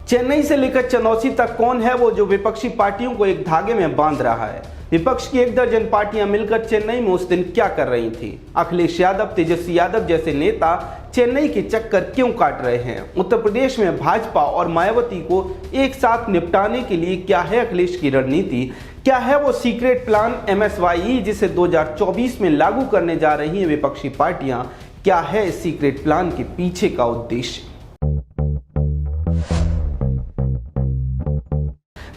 चेन्नई से लेकर चंदौसी तक कौन है वो जो विपक्षी पार्टियों को एक धागे में बांध रहा है। विपक्ष की 1 दर्जन पार्टियां मिलकर चेन्नई में उस दिन क्या कर रही थी। अखिलेश यादव, तेजस्वी यादव जैसे नेता चेन्नई के चक्कर क्यों काट रहे हैं। उत्तर प्रदेश में भाजपा और मायावती को एक साथ निपटाने के लिए क्या है अखिलेश की रणनीति, क्या है वो सीक्रेट प्लान MSYE जिसे 2024 में लागू करने जा रही हैं विपक्षी पार्टियां, क्या है इस सीक्रेट प्लान के पीछे का उद्देश्य।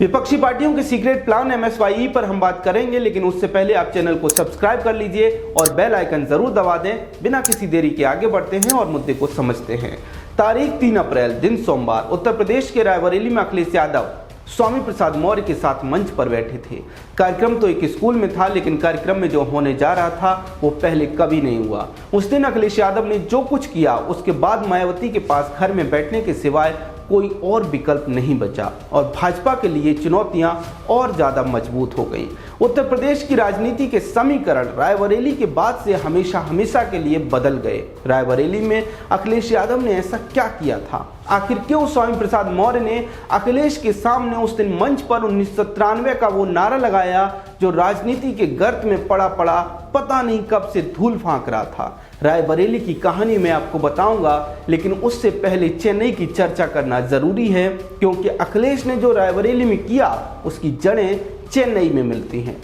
विपक्षी पार्टियों के सीक्रेट प्लान MSYE पर हम बात करेंगे, लेकिन उससे पहले आप चैनल को सब्सक्राइब कर लीजिए और बेल आइकन जरूर दबा दें। बिना किसी देरी के आगे बढ़ते हैं और मुद्दे को समझते हैं। तारीख 3 अप्रैल दिन सोमवार उत्तर प्रदेश के रायबरेली में अखिलेश यादव स्वामी प्रसाद मौर्य के साथ मंच पर बैठे थे। कार्यक्रम तो एक स्कूल में था, लेकिन कार्यक्रम में जो होने जा रहा था वो पहले कभी नहीं हुआ। उस दिन अखिलेश यादव ने जो कुछ किया उसके बाद मायावती के पास घर में बैठने के सिवाय कोई और विकल्प नहीं बचा और भाजपा के लिए चुनौतियां और ज्यादा मजबूत हो गई। उत्तर प्रदेश की राजनीति के समीकरण रायबरेली के बाद से हमेशा के लिए बदल गए। रायबरेली में अखिलेश यादव ने ऐसा क्या किया था, आखिर क्यों स्वामी प्रसाद मौर्य ने अखिलेश के सामने उस दिन मंच पर 1993 का वो नारा लगाया जो राजनीति के गर्त में पड़ा पता नहीं कब से धूल फांक रहा था। रायबरेली की कहानी मैं आपको बताऊंगा, लेकिन उससे पहले चेन्नई की चर्चा करना जरूरी है, क्योंकि अखिलेश ने जो रायबरेली में किया उसकी जड़ें चेन्नई में मिलती हैं।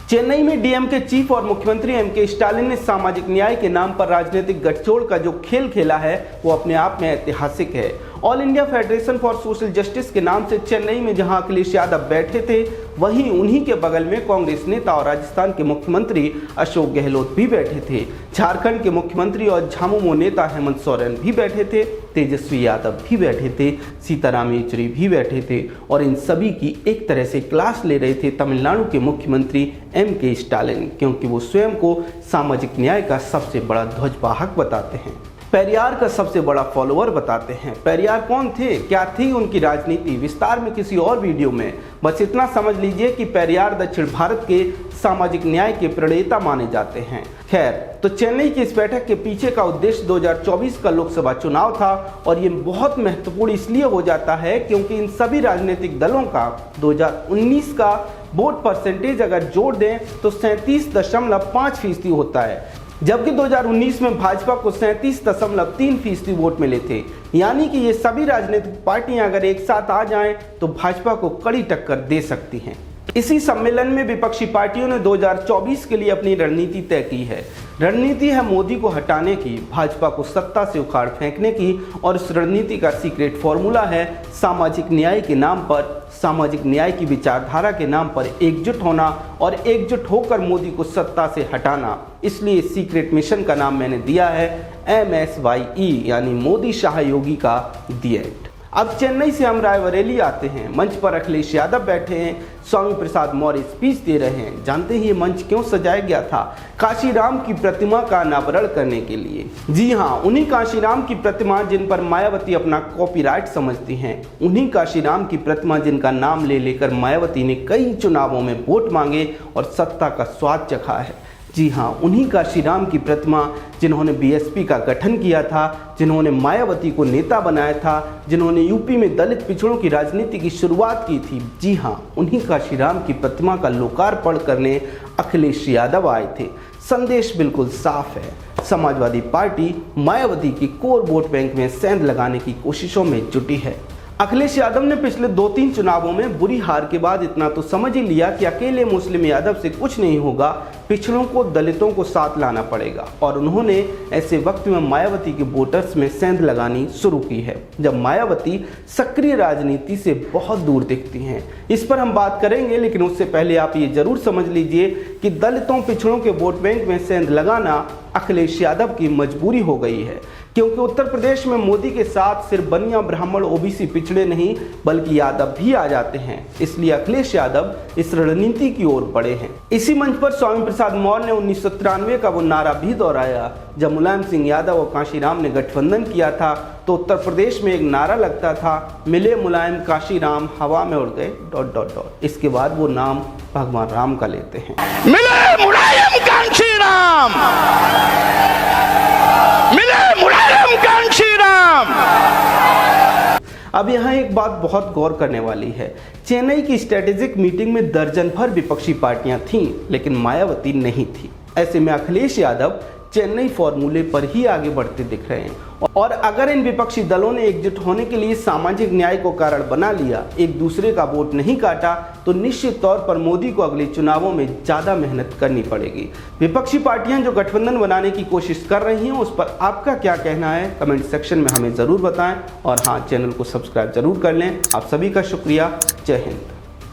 चेन्नई में DMK चीफ और मुख्यमंत्री MK स्टालिन ने सामाजिक न्याय के नाम पर राजनीतिक गठजोड़ का जो खेल खेला है वो अपने आप में ऐतिहासिक है। All India federation for social justice के नाम से चेन्नई में जहां अखिलेश यादव बैठे थे, वहीं उन्हीं के बगल में कांग्रेस नेता और राजस्थान के मुख्यमंत्री अशोक गहलोत भी बैठे थे। झारखंड के मुख्यमंत्री और झामुमो नेता हेमंत सोरेन भी बैठे थे, तेजस्वी यादव भी बैठे थे, सीताराम येचुरी भी बैठे थे और इन सभी की एक तरह से क्लास ले रहे थे तमिलनाडु के मुख्यमंत्री MK स्टालिन, क्योंकि वो स्वयं को सामाजिक न्याय का सबसे बड़ा ध्वजवाहक बताते हैं, पेरियार का सबसे बड़ा फॉलोअर बताते हैं। पेरियार कौन थे, क्या थी उनकी राजनीति, विस्तार में किसी और वीडियो में। बस इतना समझ लीजिए कि पेरियार दक्षिण भारत के सामाजिक न्याय के प्रणेता माने जाते हैं। खैर, तो चेन्नई की इस बैठक के पीछे का उद्देश्य 2024 का लोकसभा चुनाव था और ये बहुत महत्वपूर्ण इसलिए हो जाता है क्योंकि इन सभी राजनीतिक दलों का 2019 का वोट परसेंटेज अगर जोड़ दें तो 37.5% होता है, जबकि 2019 में भाजपा को 37.3% वोट मिले थे। यानी कि ये सभी राजनीतिक पार्टियां अगर एक साथ आ जाएं तो भाजपा को कड़ी टक्कर दे सकती हैं। इसी सम्मेलन में विपक्षी पार्टियों ने 2024 के लिए अपनी रणनीति तय की है। रणनीति है मोदी को हटाने की, भाजपा को सत्ता से उखाड़ फेंकने की, और इस रणनीति का सीक्रेट फॉर्मूला है सामाजिक न्याय के नाम पर, सामाजिक न्याय की विचारधारा के नाम पर एकजुट होना और एकजुट होकर मोदी को सत्ता से हटाना। इसलिए इस सीक्रेट मिशन का नाम मैंने दिया है MSYE, यानी मोदी शाह योगी का दिएट। अब चेन्नई से हम रायबरेली आते हैं। मंच पर अखिलेश यादव बैठे हैं, स्वामी प्रसाद मौर्य स्पीच दे रहे हैं। जानते हैं ये मंच क्यों सजाया गया था? काशीराम की प्रतिमा का अनावरण करने के लिए। जी हाँ, उन्हीं काशीराम की प्रतिमा जिन पर मायावती अपना कॉपीराइट समझती हैं, उन्हीं काशीराम की प्रतिमा जिनका नाम ले लेकर मायावती ने कई चुनावों में वोट मांगे और सत्ता का स्वाद चखा है। जी हाँ, उन्हीं काशीराम की प्रतिमा जिन्होंने BSP का गठन किया था, जिन्होंने मायावती को नेता बनाया था, जिन्होंने यूपी में दलित पिछड़ों की राजनीति की शुरुआत की थी। जी हाँ, उन्हीं काशीराम की प्रतिमा का लोकार्पण करने अखिलेश यादव आए थे। संदेश बिल्कुल साफ है, समाजवादी पार्टी मायावती की कोर वोट बैंक में सेंध लगाने की कोशिशों में जुटी है। अखिलेश यादव ने पिछले 2-3 चुनावों में बुरी हार के बाद इतना तो समझ ही लिया कि अकेले मुस्लिम यादव से कुछ नहीं होगा, पिछड़ों को, दलितों को साथ लाना पड़ेगा, और उन्होंने ऐसे वक्त में मायावती के वोटर्स में सेंध लगानी शुरू की है, जब मायावती सक्रिय राजनीति से बहुत दूर दिखती हैं। इस पर हम बात करेंगे, लेकिन उससे पहले आप ये जरूर समझ लीजिए कि दलितों, पिछड़ों के वोट बैंक में सेंध लगाना अखिलेश यादव की मजबूरी हो गई है, क्योंकि उत्तर प्रदेश में मोदी के साथ सिर्फ बनिया, ब्राह्मण, OBC पिछड़े नहीं बल्कि यादव भी आ जाते हैं। इसलिए अखिलेश यादव इस रणनीति की ओर बढ़े हैं। इसी मंच पर स्वामी प्रसाद मौर्य ने 1993 का वो नारा भी दोहराया जब मुलायम सिंह यादव और काशीराम ने गठबंधन किया था। तो उत्तर प्रदेश में एक नारा लगता था, मिले मुलायम काशीराम हवा में उड़ गए ... इसके बाद वो नाम भगवान राम का लेते हैं। मिले मुलायम काशीराम, मिले मुलायम काशीराम। अब यहाँ एक बात बहुत गौर करने वाली है। चेन्नई की स्ट्रेटेजिक मीटिंग में दर्जन भर विपक्षी पार्टियां थीं, लेकिन मायावती नहीं थी। ऐसे में अखिलेश यादव चेन्नई फॉर्मूले पर ही आगे बढ़ते दिख रहे हैं। और अगर इन विपक्षी दलों ने एकजुट होने के लिए सामाजिक न्याय को कारण बना लिया, एक दूसरे का वोट नहीं काटा, तो निश्चित तौर पर मोदी को अगले चुनावों में ज़्यादा मेहनत करनी पड़ेगी। विपक्षी पार्टियां जो गठबंधन बनाने की कोशिश कर रही हैं, उस पर आपका क्या कहना है कमेंट सेक्शन में हमें ज़रूर बताएं। और हाँ, चैनल को सब्सक्राइब जरूर कर लें। आप सभी का शुक्रिया। जय हिंद।